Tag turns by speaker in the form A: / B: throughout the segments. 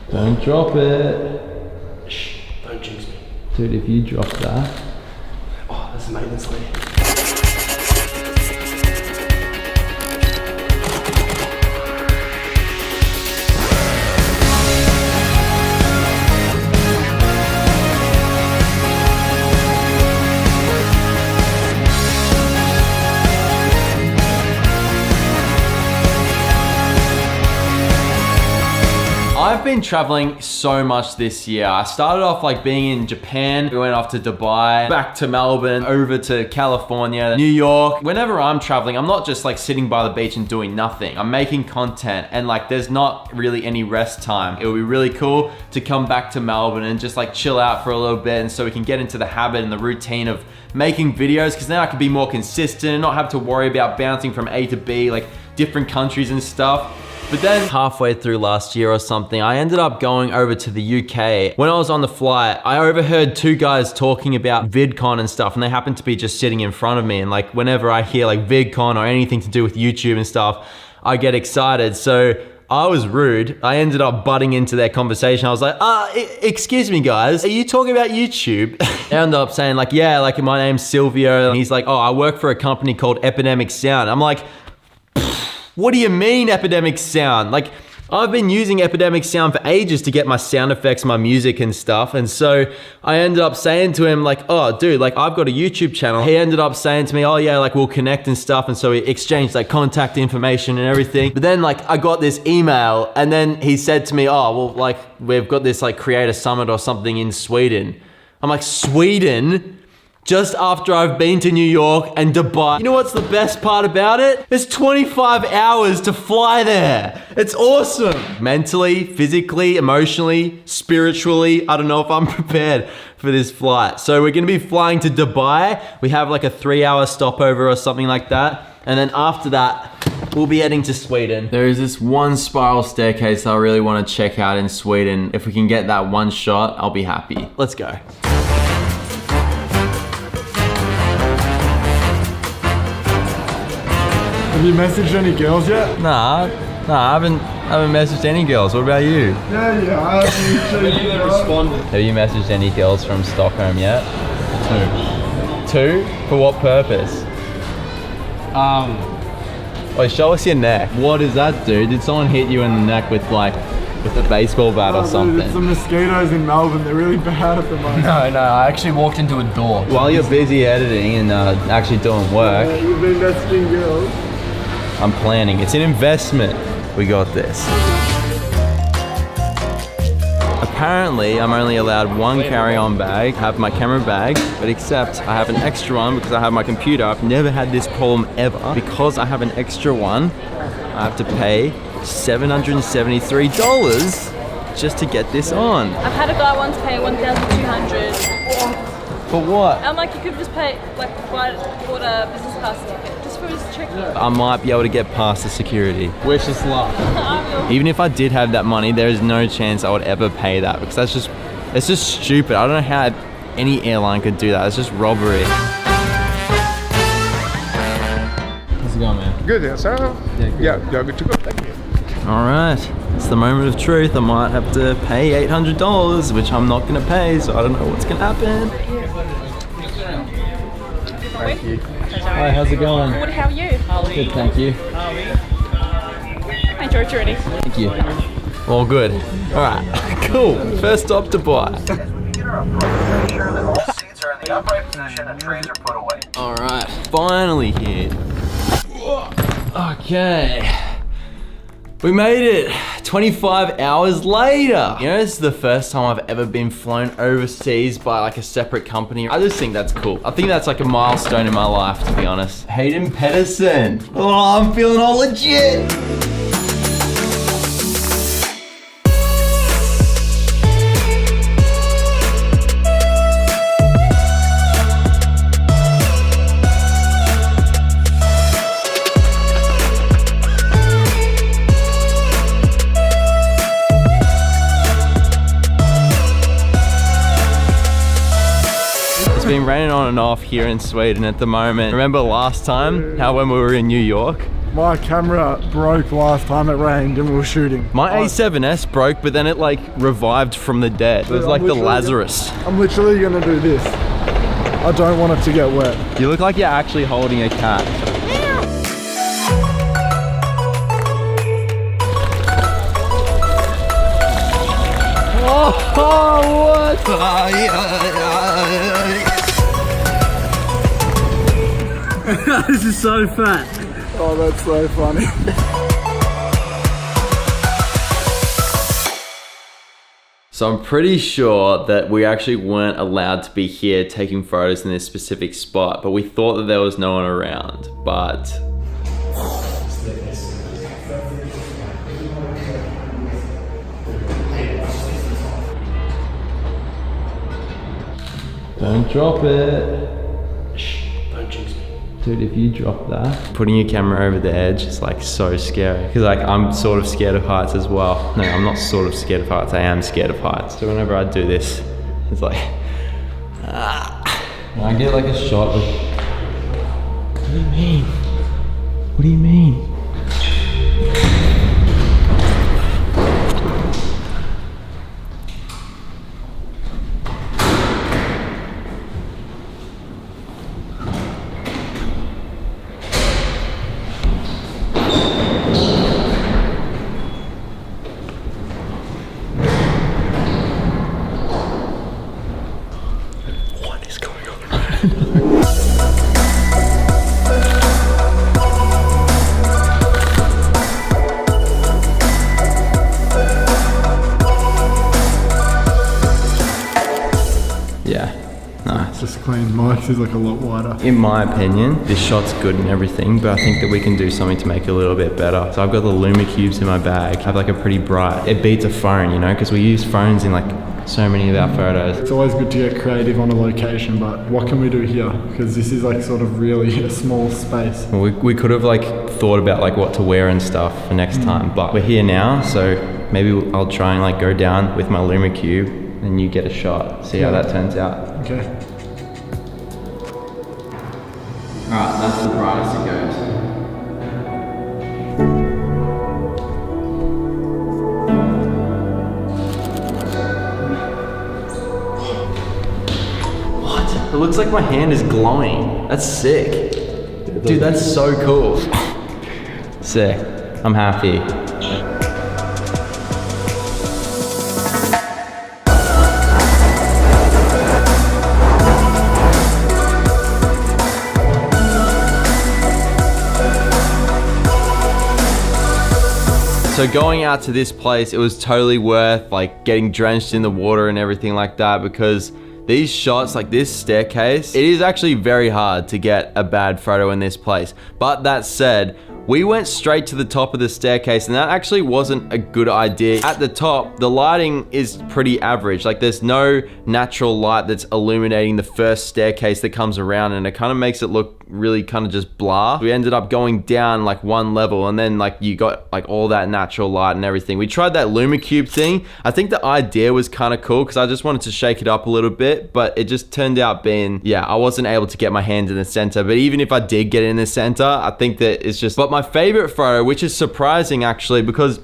A: Don't drop it.
B: Shh, don't jinx me.
A: Dude, if you drop that.
B: Oh, that's a maintenance lead.
A: I've been traveling so much this year. I started off like being in Japan. We went off to Dubai, back to Melbourne, over to California, New York. Whenever I'm traveling, I'm not just like sitting by the beach and doing nothing. I'm making content and like there's not really any rest time. It would be really cool to come back to Melbourne and just like chill out for a little bit, and so we can get into the habit and the routine of making videos, because then I can be more consistent and not have to worry about bouncing from A to B, like different countries and stuff. But then halfway through last year or something, I ended up going over to the UK. When I was on the flight, I overheard two guys talking about VidCon and stuff, and they happened to be just sitting in front of me. And like whenever I hear like VidCon or anything to do with YouTube and stuff, I get excited. So I was rude. I ended up butting into their conversation. I was like, excuse me guys, are you talking about YouTube? They ended up saying like, yeah, like my name's Silvio. And he's like, oh, I work for a company called Epidemic Sound. I'm like, what do you mean Epidemic Sound? Like, I've been using Epidemic Sound for ages to get my sound effects, my music and stuff. And so I ended up saying to him like, oh dude, like I've got a YouTube channel. He ended up saying to me, oh yeah, like we'll connect and stuff. And so we exchanged like contact information and everything. But then like I got this email and then he said to me, oh, well like we've got this like creator summit or something in Sweden. I'm like, Sweden? Just after I've been to New York and Dubai. You know what's the best part about it? It's 25 hours to fly there. It's awesome. Mentally, physically, emotionally, spiritually, I don't know if I'm prepared for this flight. So we're gonna be flying to Dubai. We have like a 3-hour stopover or something like that. And then after that, we'll be heading to Sweden. There is this one spiral staircase I really wanna check out in Sweden. If we can get that one shot, I'll be happy. Let's go.
C: Have you messaged any girls yet?
A: Nah, I haven't messaged any girls. What about you?
C: Yeah,
A: Have you messaged any girls from Stockholm yet? 2. 2? For what purpose? Wait, show us your neck. What is that, dude? Did someone hit you in the neck with a baseball bat or something?
C: Dude, it's the mosquitoes in Melbourne. They're really bad at the moment.
B: No, I actually walked into a door.
A: While you're busy editing and actually doing work.
C: You've been messaging girls.
A: I'm planning. It's an investment. We got this. Apparently, I'm only allowed one carry-on bag. I have my camera bag, but except I have an extra one because I have my computer. I've never had this problem ever. Because I have an extra one, I have to pay $773 just to get this on.
D: I've had a guy once pay $1,200.
A: For what?
D: I'm like, you could just pay, like, bought a business class ticket just for his check.
A: I might be able to get past the security. Wish us luck. Even if I did have that money, there is no chance I would ever pay that, because it's just stupid. I don't know how any airline could do that. It's just robbery. How's it going, man?
C: Good, yeah, sir? Yeah, good to go. Thank you.
A: All right, it's the moment of truth. I might have to pay $800, which I'm not gonna pay, so I don't know what's gonna happen.
C: Thank you.
A: Hi, how's it going?
D: Good, how are you?
A: Good, thank you.
D: I enjoyed your reading.
A: Thank you. All good. All right, cool. First stop, Dubai. All right, finally here. Okay. We made it 25 hours later. You know, this is the first time I've ever been flown overseas by like a separate company. I just think that's cool. I think that's like a milestone in my life, to be honest. Hayden Pedersen. Oh, I'm feeling all legit. It's been raining on and off here in Sweden at the moment. Remember last time, how when we were in New York,
C: My camera broke last time it rained and we were shooting.
A: My A7S broke, but then it like revived from the dead. It was like the Lazarus.
C: I'm literally gonna do this. I don't want it to get wet.
A: You look like you're actually holding a cat. Oh, what?
B: This is so fat.
C: Oh, that's so funny.
A: So I'm pretty sure that we actually weren't allowed to be here taking photos in this specific spot, but we thought that there was no one around, but... Don't drop it.
B: Shh, don't jinx me.
A: Dude, if you drop that, putting your camera over the edge is like so scary. Because like I'm sort of scared of heights as well. No, I'm not sort of scared of heights, I am scared of heights. So whenever I do this, it's like, I get like a shot of, what do you mean? What do you mean?
C: Just clean. Mike's is like a lot wider.
A: In my opinion, this shot's good and everything, but I think that we can do something to make it a little bit better. So I've got the Luma cubes in my bag. I have like a pretty bright, it beats a phone, you know, because we use phones in like so many of our photos.
C: It's always good to get creative on a location, but what can we do here? Because this is like sort of really a small space.
A: Well, we could have like thought about like what to wear and stuff for next time, but we're here now, so maybe I'll try and like go down with my Luma cube and you get a shot. See how that turns out.
C: Okay.
A: Alright, that's the brightest it goes. What? It looks like my hand is glowing. That's sick. Dude, that's so cool. Sick. I'm happy. So going out to this place, it was totally worth like getting drenched in the water and everything like that, because these shots, like this staircase, it is actually very hard to get a bad photo in this place. But that said, we went straight to the top of the staircase and that actually wasn't a good idea. At the top, the lighting is pretty average. Like there's no natural light that's illuminating the first staircase that comes around, and it kind of makes it look really kind of just blah. We ended up going down like one level, and then like you got like all that natural light and everything. We tried that Luma Cube thing. I think the idea was kind of cool because I just wanted to shake it up a little bit, but it just turned out being, yeah, I wasn't able to get my hand in the center. But even if I did get in the center, I think that it's just, but my favorite photo, which is surprising actually, because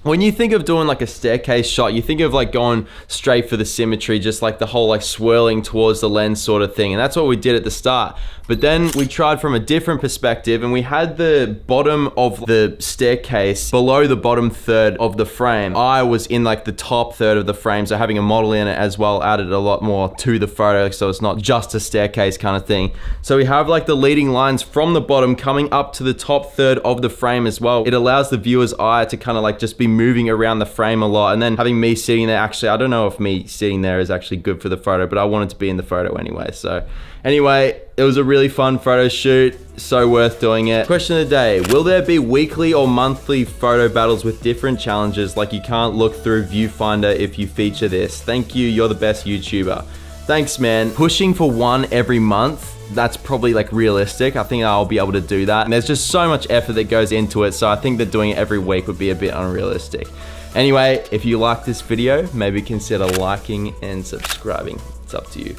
A: when you think of doing like a staircase shot, you think of like going straight for the symmetry, just like the whole like swirling towards the lens sort of thing. And that's what we did at the start. But then we tried from a different perspective, and we had the bottom of the staircase below the bottom third of the frame. I was in like the top third of the frame, so having a model in it as well added a lot more to the photo, so it's not just a staircase kind of thing. So we have like the leading lines from the bottom coming up to the top third of the frame as well. It allows the viewer's eye to kind of like just be moving around the frame a lot. And then having me sitting there, actually, I don't know if me sitting there is actually good for the photo, but I wanted to be in the photo anyway. So anyway, it was a really fun photo shoot, so worth doing it. Question of the day, will there be weekly or monthly photo battles with different challenges, like you can't look through viewfinder if you feature this? Thank you, you're the best YouTuber. Thanks, man. Pushing for one every month, that's probably like realistic. I think I'll be able to do that. And there's just so much effort that goes into it, so I think that doing it every week would be a bit unrealistic. Anyway, if you like this video, maybe consider liking and subscribing. It's up to you.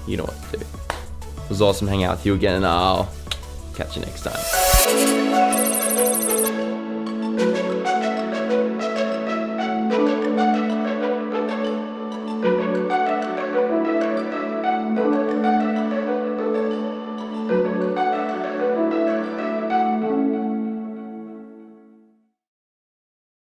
A: You know what to do. It was awesome hanging out with you again, and I'll catch you next time.